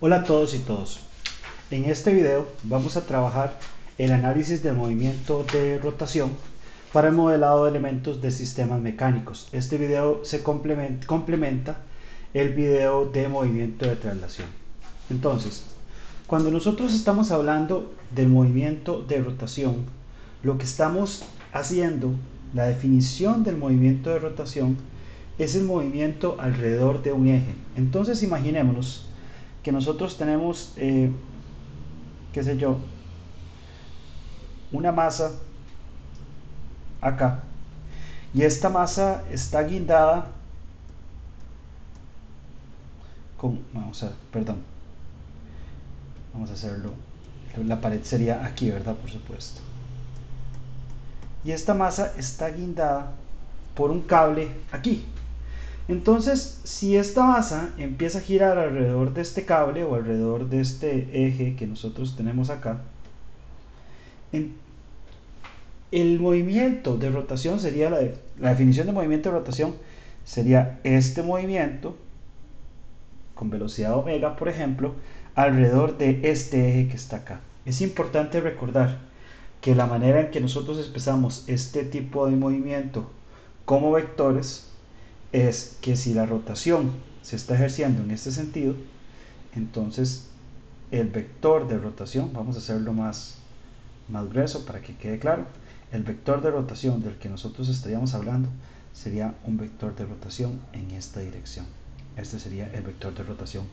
Hola a todos y todos. En este video vamos a trabajar el análisis del movimiento de rotación para el modelado de elementos de sistemas mecánicos. Este video se complementa el video de movimiento de traslación. Entonces, cuando nosotros estamos hablando del movimiento de rotación, lo que estamos haciendo, la definición del movimiento de rotación, es el movimiento alrededor de un eje. Entonces imaginémonos que nosotros tenemos, qué sé yo, una masa acá, y esta masa está guindada con, vamos a hacerlo, la pared sería aquí, ¿verdad? Por supuesto. Y esta masa está guindada por un cable aquí. Entonces, si esta masa empieza a girar alrededor de este cable o alrededor de este eje que nosotros tenemos acá, en, el movimiento de rotación sería la definición de movimiento de rotación sería este movimiento con velocidad omega, por ejemplo, alrededor de este eje que está acá. Es importante recordar que la manera en que nosotros expresamos este tipo de movimiento como vectores es que si la rotación se está ejerciendo en este sentido, entonces el vector de rotación, vamos a hacerlo más grueso para que quede claro, el vector de rotación del que nosotros estaríamos hablando sería un vector de rotación en esta dirección. Este sería el vector de rotación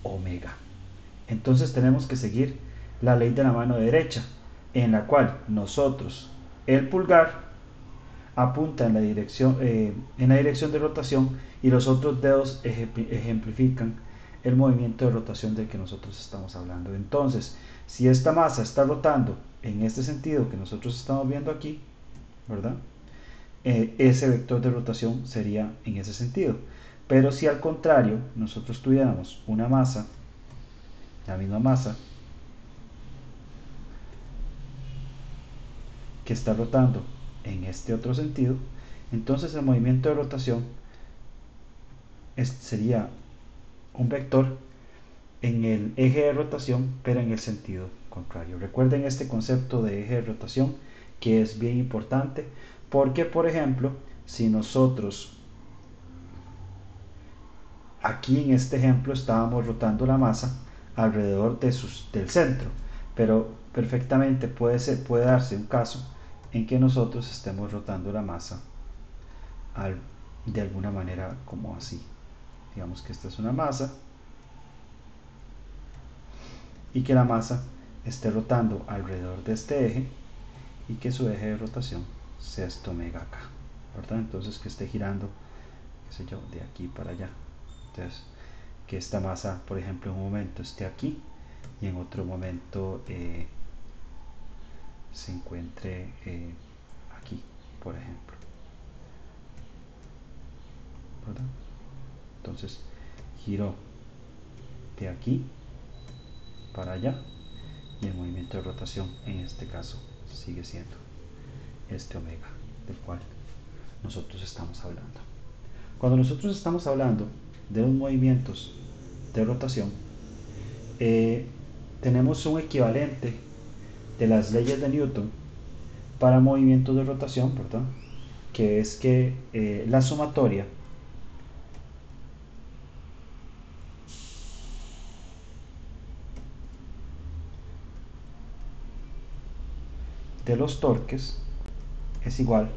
omega. Entonces tenemos que seguir la ley de la mano derecha, en la cual nosotros, el pulgar apunta en la dirección de rotación y los otros dedos ejemplifican el movimiento de rotación del que nosotros estamos hablando. Entonces, si esta masa está rotando en este sentido que nosotros estamos viendo aquí, ¿verdad? Ese vector de rotación sería en ese sentido. Pero si al contrario nosotros tuviéramos una masa, la misma masa, que está rotando en este otro sentido, entonces el movimiento de rotación sería un vector en el eje de rotación, pero en el sentido contrario. Recuerden este concepto de eje de rotación, que es bien importante, porque por ejemplo, si nosotros aquí en este ejemplo estábamos rotando la masa alrededor del centro, pero perfectamente puede darse un caso en que nosotros estemos rotando la masa de alguna manera como así. Digamos que esta es una masa y que la masa esté rotando alrededor de este eje y que su eje de rotación sea este omega acá, ¿verdad? Entonces que esté girando, qué sé yo, de aquí para allá. Entonces que esta masa, por ejemplo, en un momento esté aquí y en otro momento se encuentre aquí, por ejemplo, ¿verdad? Entonces giro de aquí para allá y el movimiento de rotación en este caso sigue siendo este omega del cual nosotros estamos hablando. Cuando nosotros estamos hablando de los movimientos de rotación, eh, tenemos un equivalente de las leyes de Newton para movimientos de rotación, ¿verdad? Que es que la sumatoria de los torques es igual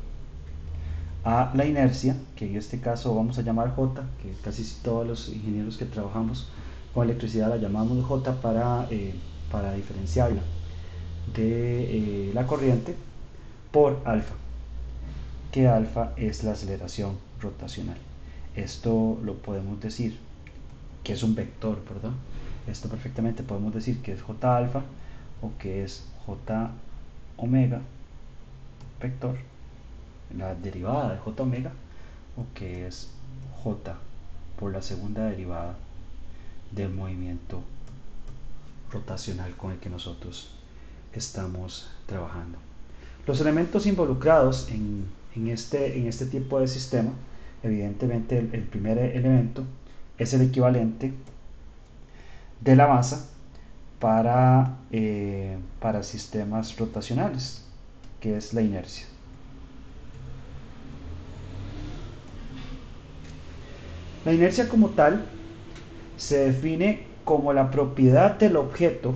a la inercia, que en este caso vamos a llamar J, que casi todos los ingenieros que trabajamos con electricidad la llamamos J para diferenciarla de la corriente, por alfa, que alfa es la aceleración rotacional. Esto lo podemos decir que es un vector, ¿verdad? Esto perfectamente podemos decir que es J alfa o que es J omega vector, la derivada de J omega, o que es J por la segunda derivada del movimiento rotacional con el que nosotros estamos trabajando. Los elementos involucrados en este tipo de sistema, evidentemente el primer elemento es el equivalente de la masa para sistemas rotacionales, que es la inercia. La inercia como tal se define como la propiedad del objeto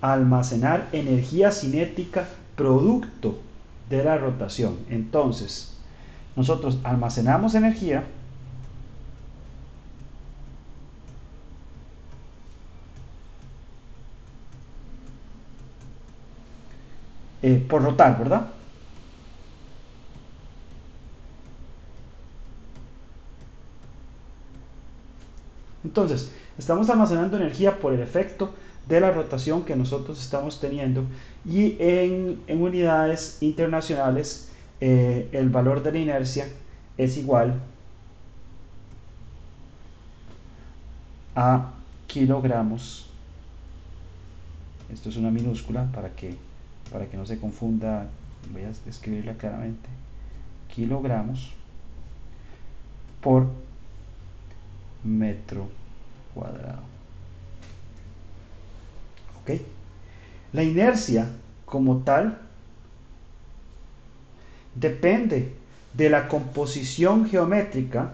a almacenar energía cinética producto de la rotación. Entonces, nosotros almacenamos energía por rotar, ¿verdad? Entonces, estamos almacenando energía por el efecto de la rotación que nosotros estamos teniendo, y en unidades internacionales el valor de la inercia es igual a kilogramos. Esto es una minúscula para que no se confunda. Voy a escribirla claramente: kilogramos por metro cuadrado. ¿Ok? La inercia como tal depende de la composición geométrica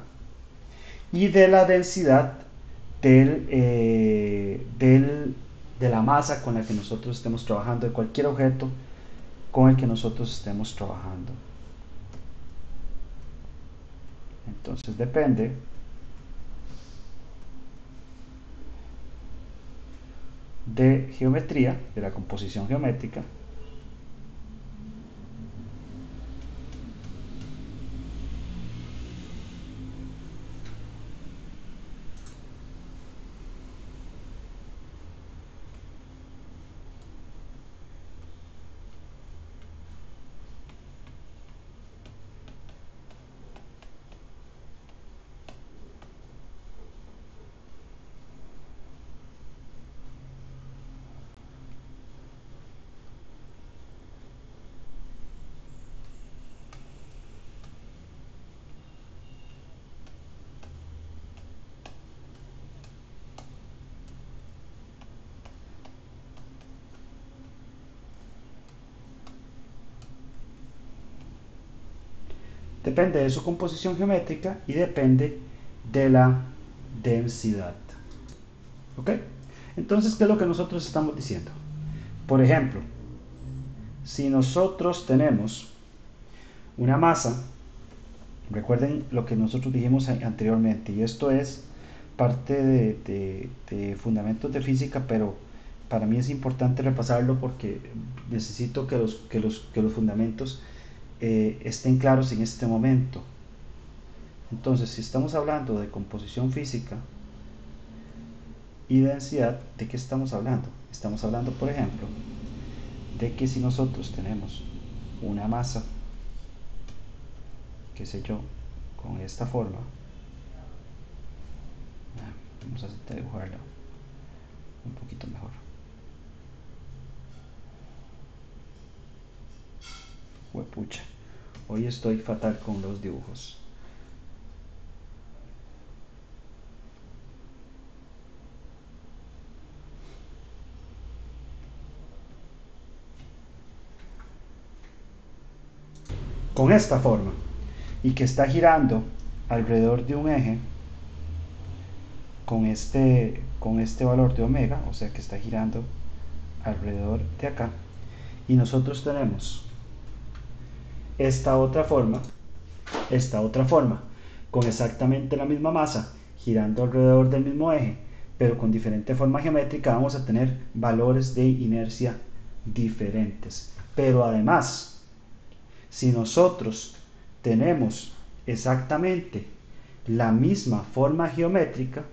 y de la densidad de la masa con la que nosotros estemos trabajando, de cualquier objeto con el que nosotros estemos trabajando. Entonces depende de geometría, de la composición geométrica, depende de su composición geométrica y depende de la densidad. ¿Ok? Entonces, ¿qué es lo que nosotros estamos diciendo? Por ejemplo, si nosotros tenemos una masa, recuerden lo que nosotros dijimos anteriormente, y esto es parte de fundamentos de física, pero para mí es importante repasarlo porque necesito que los fundamentos estén claros en este momento. Entonces, si estamos hablando de composición física y densidad, ¿de qué estamos hablando? Estamos hablando, por ejemplo, de que si nosotros tenemos una masa, qué sé yo, con esta forma, vamos a dibujarla un poquito mejor. Huepucha, hoy estoy fatal con los dibujos. Con esta forma, y que está girando alrededor de un eje con este valor de omega, o sea que está girando alrededor de acá, y nosotros tenemos esta otra forma con exactamente la misma masa girando alrededor del mismo eje, pero con diferente forma geométrica, vamos a tener valores de inercia diferentes. Pero además, si nosotros tenemos exactamente la misma forma geométrica,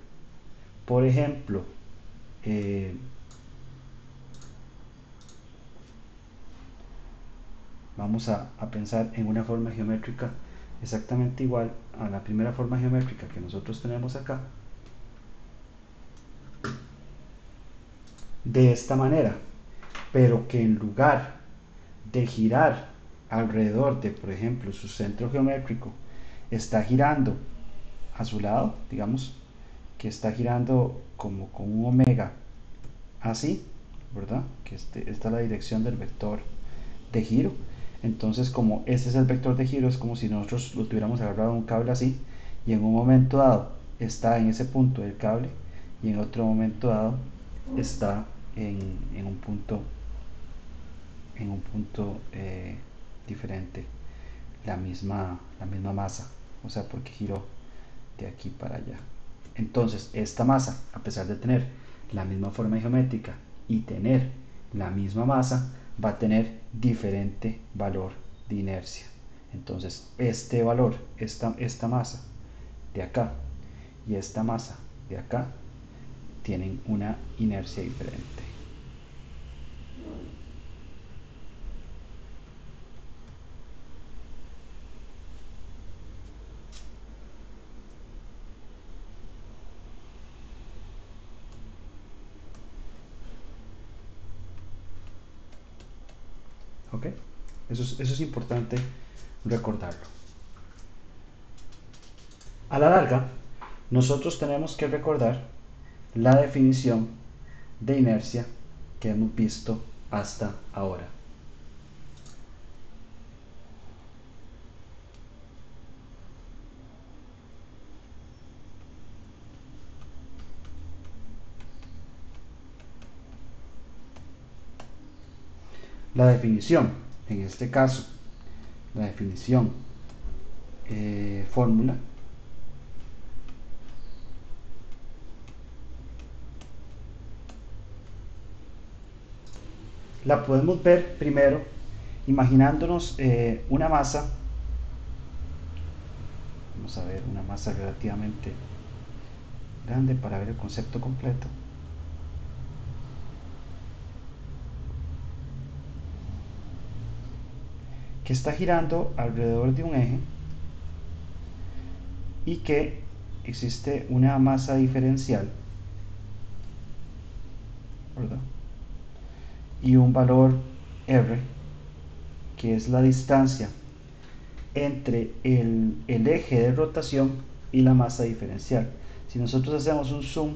por ejemplo, vamos a pensar en una forma geométrica exactamente igual a la primera forma geométrica que nosotros tenemos acá, de esta manera, pero que en lugar de girar alrededor de, por ejemplo, su centro geométrico, está girando a su lado, digamos que está girando como con un omega así, ¿verdad? Que esta es la dirección del vector de giro. Entonces, como este es el vector de giro, es como si nosotros lo tuviéramos agarrado un cable así, y en un momento dado está en ese punto del cable, y en otro momento dado está en un punto, diferente, la misma masa, o sea, porque giró de aquí para allá. Entonces, esta masa, a pesar de tener la misma forma geométrica y tener la misma masa, va a tener diferente valor de inercia. Entonces, este valor, esta masa de acá y esta masa de acá tienen una inercia diferente. ¿Ok? Eso es importante recordarlo. A la larga, nosotros tenemos que recordar la definición de inercia que hemos visto hasta ahora. La definición, en este caso, la definición fórmula, la podemos ver primero imaginándonos una masa. Vamos a ver una masa relativamente grande para ver el concepto completo. Que está girando alrededor de un eje y que existe una masa diferencial, ¿verdad? Y un valor R, que es la distancia entre el eje de rotación y la masa diferencial. Si nosotros hacemos un zoom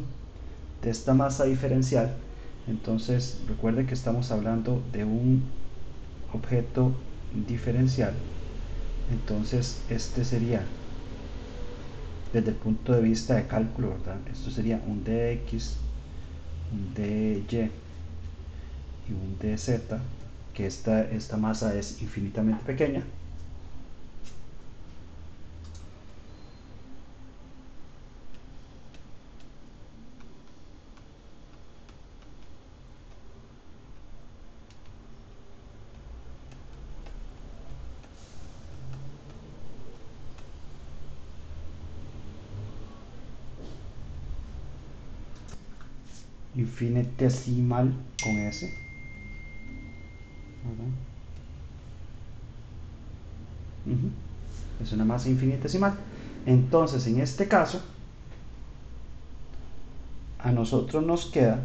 de esta masa diferencial, entonces recuerde que estamos hablando de un objeto diferencial. Entonces este sería, desde el punto de vista de cálculo, ¿verdad? Esto sería un dx, un dy y un dz, que esta masa es infinitamente pequeña. Infinitesimal con S, ¿verdad? Es una masa infinitesimal. Entonces, en este caso, a nosotros nos queda,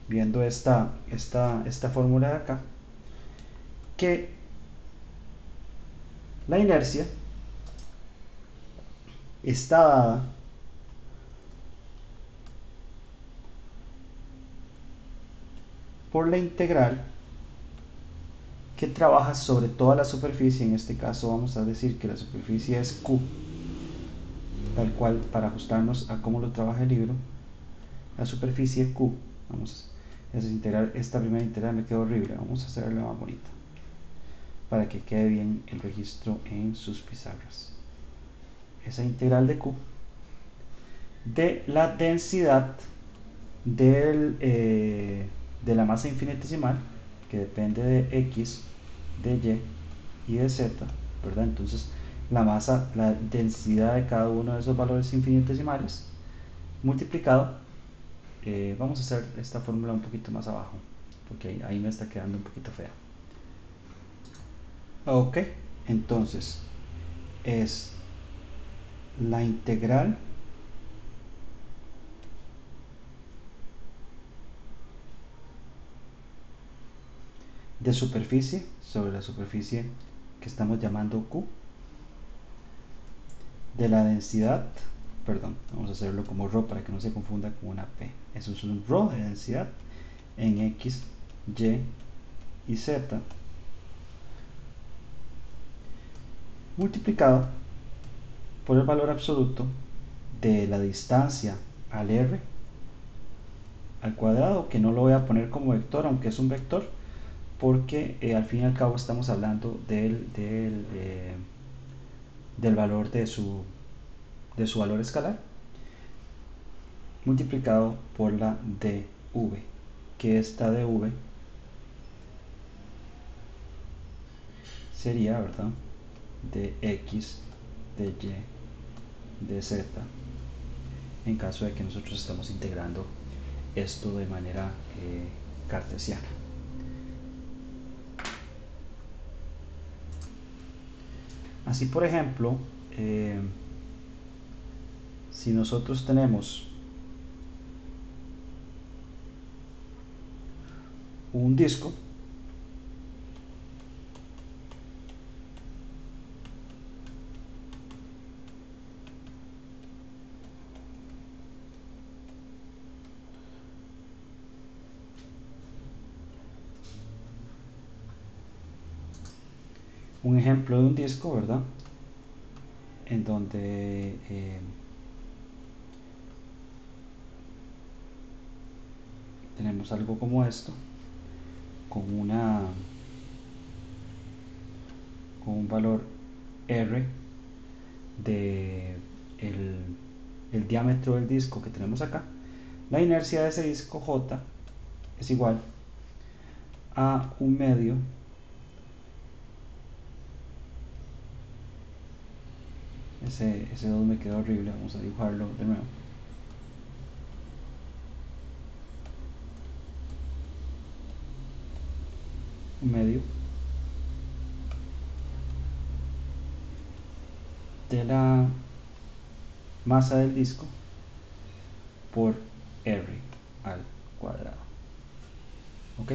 viendo esta fórmula de acá, que la inercia está dada por la integral que trabaja sobre toda la superficie. En este caso vamos a decir que la superficie es Q, tal cual, para ajustarnos a cómo lo trabaja el libro. La superficie Q, vamos a integrar, esta primera integral me quedó horrible, vamos a hacerla más bonita para que quede bien el registro en sus pizarras. Esa integral de Q de la densidad de la masa infinitesimal, que depende de X, de Y y de Z, ¿verdad? Entonces la densidad de cada uno de esos valores infinitesimales multiplicado, vamos a hacer esta fórmula un poquito más abajo, porque ahí me está quedando un poquito fea. Ok, entonces es la integral de superficie sobre la superficie que estamos llamando Q, de la densidad perdón, vamos a hacerlo como ρ para que no se confunda con una P. Eso es un ρ de densidad en X, Y y Z multiplicado por el valor absoluto de la distancia al R al cuadrado, que no lo voy a poner como vector, aunque es un vector, porque al fin y al cabo estamos hablando del valor de su valor escalar, multiplicado por la dv, que esta dv sería, ¿verdad?, de x, de y, de z, en caso de que nosotros estamos integrando esto de manera cartesiana. Así, por ejemplo, si nosotros tenemos un disco, un ejemplo de un disco, ¿verdad?, en donde tenemos algo como esto, con un valor R de el diámetro del disco que tenemos acá. La inercia de ese disco J es igual a 1/2 ese 2 me quedó horrible, vamos a dibujarlo de nuevo. Un medio de la masa del disco por R al cuadrado. Ok,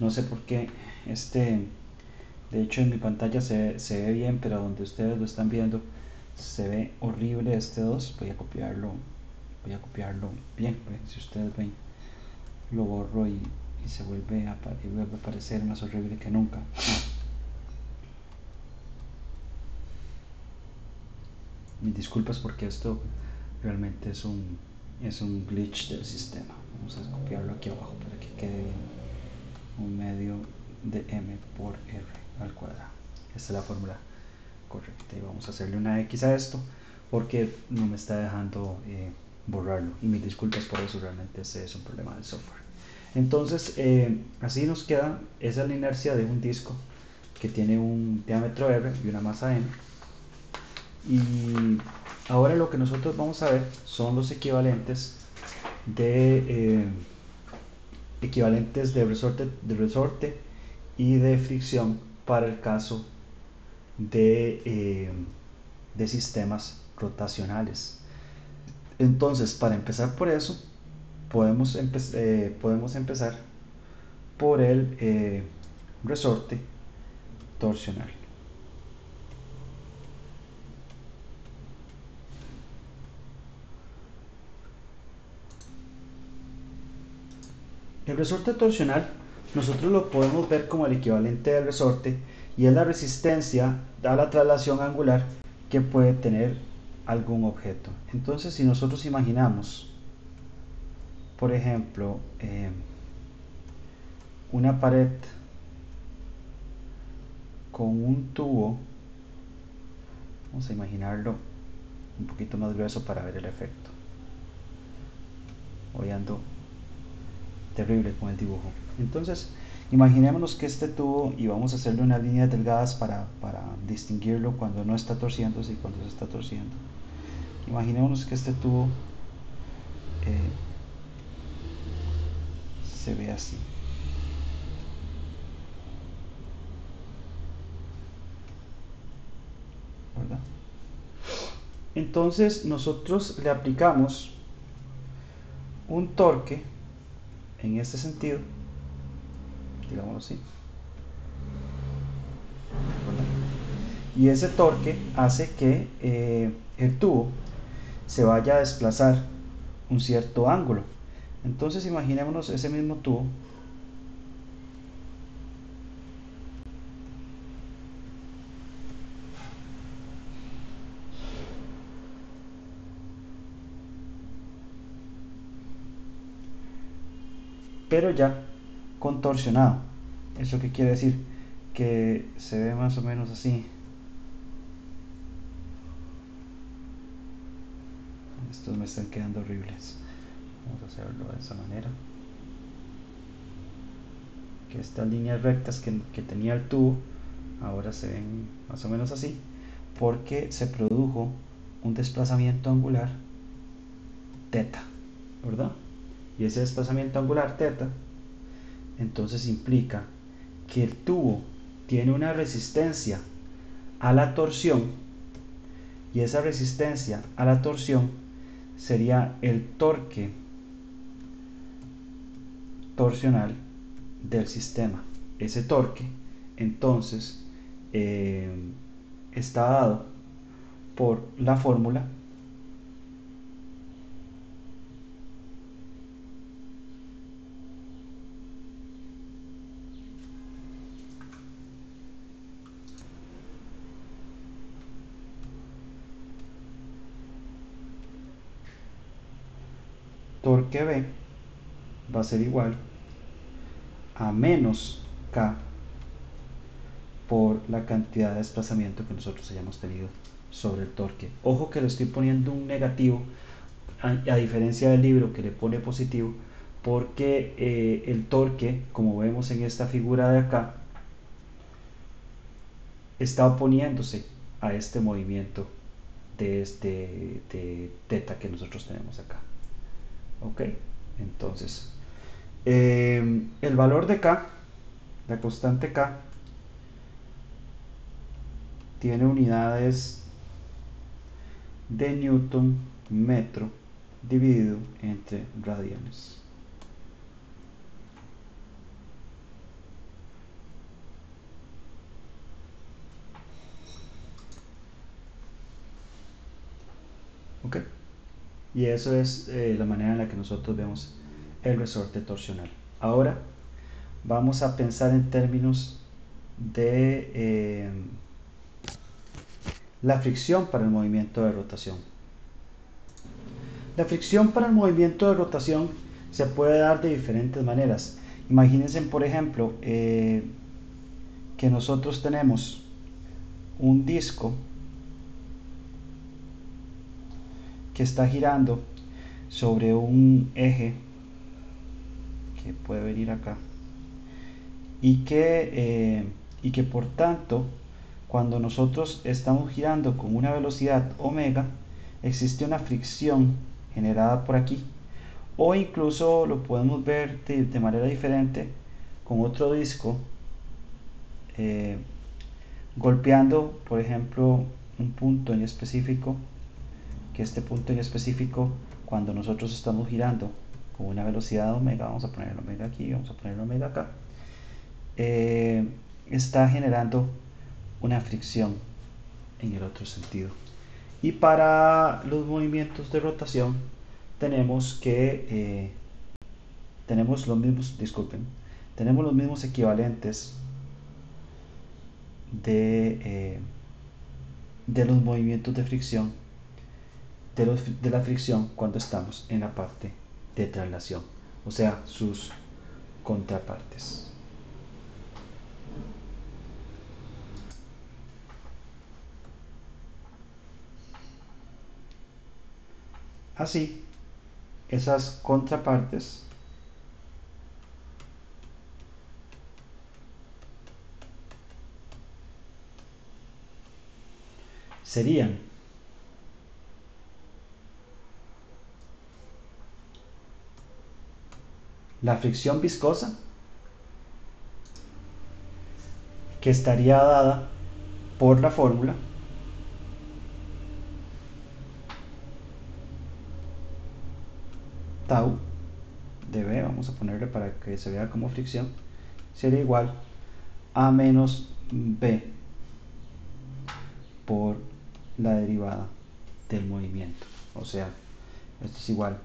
no sé por qué de hecho en mi pantalla se ve bien, pero donde ustedes lo están viendo se ve horrible este 2. Voy a copiarlo bien. Si ustedes ven, lo borro y se vuelve a aparecer más horrible que nunca. Mis disculpas, porque esto realmente es un glitch del sistema. Vamos a copiarlo aquí abajo para que quede un medio de m por r al cuadrado. Esta es la fórmula correcta, y vamos a hacerle una x a esto porque no me está dejando borrarlo, y mis disculpas por eso. Realmente ese es un problema del software. Entonces así nos queda. Esa es la inercia de un disco que tiene un diámetro r y una masa m. Y ahora lo que nosotros vamos a ver son los equivalentes de resorte y de fricción para el caso de sistemas rotacionales. Entonces, para empezar por eso, podemos empezar por el resorte torsional. El resorte torsional nosotros lo podemos ver como el equivalente del resorte, y es la resistencia a la traslación angular que puede tener algún objeto. Entonces, si nosotros imaginamos, por ejemplo, una pared con un tubo, vamos a imaginarlo un poquito más grueso para ver el efecto. Hoy ando terrible con el dibujo. Entonces, imaginémonos que este tubo, y vamos a hacerle unas líneas delgadas para distinguirlo cuando no está torciéndose y cuando se está torciendo. Imaginémonos que este tubo se ve así. ¿Verdad? Entonces nosotros le aplicamos un torque en este sentido, digámoslo así, ¿verdad? Y ese torque hace que el tubo se vaya a desplazar un cierto ángulo. Entonces imaginémonos ese mismo tubo, pero ya contorsionado. ¿Eso qué quiere decir? Que se ve más o menos así. Estos me están quedando horribles. Vamos a hacerlo de esa manera. Que estas líneas rectas que tenía el tubo ahora se ven más o menos así, porque se produjo un desplazamiento angular teta, ¿verdad? Y ese desplazamiento angular teta entonces implica que el tubo tiene una resistencia a la torsión, y esa resistencia a la torsión sería el torque torsional del sistema. Ese torque entonces eh, está dado por la fórmula torque B va a ser igual a menos K por la cantidad de desplazamiento que nosotros hayamos tenido sobre el torque. Ojo que le estoy poniendo un negativo a diferencia del libro que le pone positivo, porque el torque, como vemos en esta figura de acá, está oponiéndose a este movimiento de teta que nosotros tenemos acá. Ok, entonces el valor de K, la constante K, tiene unidades de newton metro dividido entre radianes. Ok, y eso es la manera en la que nosotros vemos el resorte torsional. Ahora vamos a pensar en términos de la fricción para el movimiento de rotación. La fricción para el movimiento de rotación se puede dar de diferentes maneras. Imagínense, por ejemplo, que nosotros tenemos un disco que está girando sobre un eje que puede venir acá y que por tanto, cuando nosotros estamos girando con una velocidad omega, existe una fricción generada por aquí, o incluso lo podemos ver de manera diferente con otro disco eh, golpeando, por ejemplo, un punto en específico, que este punto en específico, cuando nosotros estamos girando con una velocidad de omega, vamos a poner el omega aquí, vamos a poner el omega acá, está generando una fricción en el otro sentido. Y para los movimientos de rotación tenemos tenemos los mismos, disculpen, tenemos los mismos equivalentes de, eh, de los movimientos de fricción, de la fricción cuando estamos en la parte de traslación, o sea, sus contrapartes. Así, esas contrapartes serían la fricción viscosa, que estaría dada por la fórmula tau de B, vamos a ponerle para que se vea como fricción, sería igual a menos B por la derivada del movimiento. O sea, esto es igual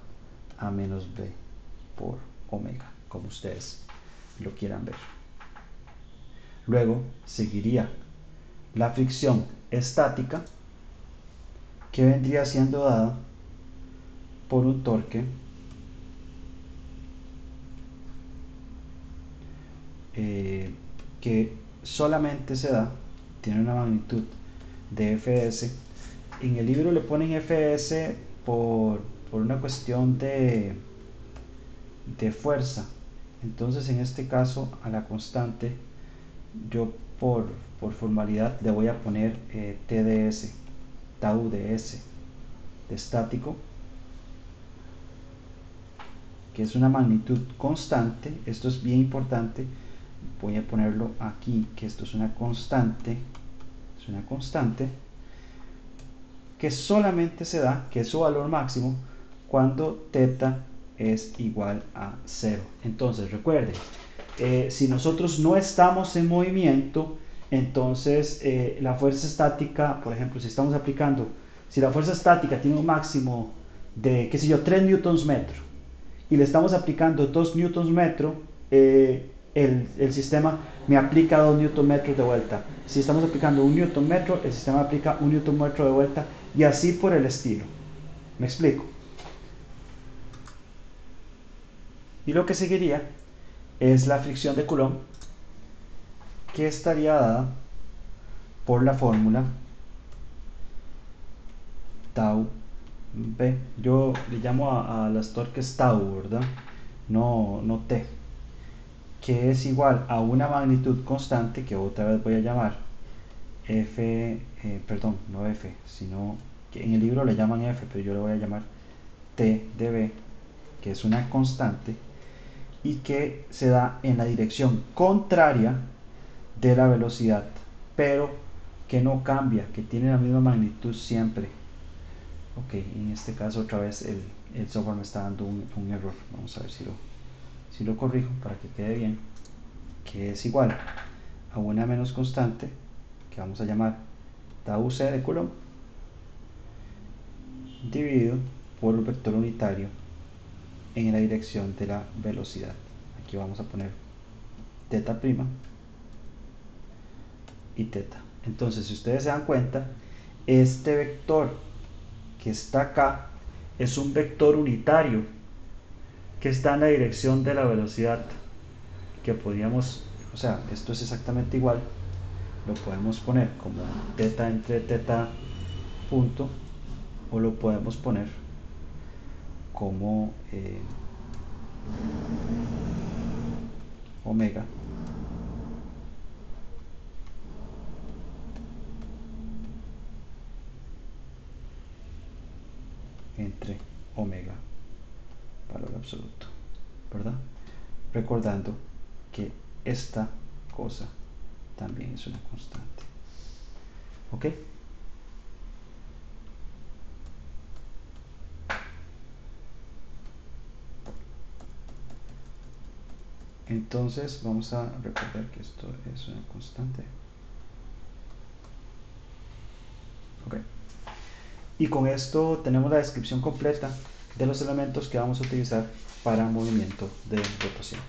a menos B por omega, como ustedes lo quieran ver. Luego seguiría la fricción estática, que vendría siendo dada por un torque que solamente se da, tiene una magnitud de Fs. En el libro le ponen Fs por una cuestión de fuerza. Entonces en este caso a la constante yo por formalidad le voy a poner TdS, tau ds, de estático, que es una magnitud constante. Esto es bien importante, voy a ponerlo aquí, que esto es una constante, que solamente se da, que es su valor máximo, cuando θ es igual a 0. Entonces recuerden, si nosotros no estamos en movimiento, entonces la fuerza estática, por ejemplo, si la fuerza estática tiene un máximo de, qué sé yo, 3 newtons metro, y le estamos aplicando 2 newtons metro, el sistema me aplica 2 newton metros de vuelta. Si estamos aplicando 1 newton metro, el sistema aplica 1 newton metro de vuelta, y así por el estilo. ¿Me explico? Y lo que seguiría es la fricción de Coulomb, que estaría dada por la fórmula tau B. Yo le llamo a las torques tau, ¿verdad? No T, que es igual a una magnitud constante, que otra vez voy a llamar F, perdón, no F, sino que en el libro le llaman F, pero yo le voy a llamar T de B, que es una constante y que se da en la dirección contraria de la velocidad, pero que no cambia, que tiene la misma magnitud siempre. Ok, en este caso otra vez el software me está dando un error. Vamos a ver si lo corrijo para que quede bien, que es igual a una menos constante, que vamos a llamar tau c de Coulomb, dividido por el vector unitario en la dirección de la velocidad. Aquí vamos a poner θ' y θ. Entonces, si ustedes se dan cuenta, este vector que está acá es un vector unitario que está en la dirección de la velocidad, que podríamos, o sea, esto es exactamente igual, lo podemos poner como θ entre θ punto, o lo podemos poner como omega entre omega, valor absoluto, ¿verdad? Recordando que esta cosa también es una constante. ¿Ok? Entonces vamos a recordar que esto es una constante. Ok. Y con esto tenemos la descripción completa de los elementos que vamos a utilizar para movimiento de rotación.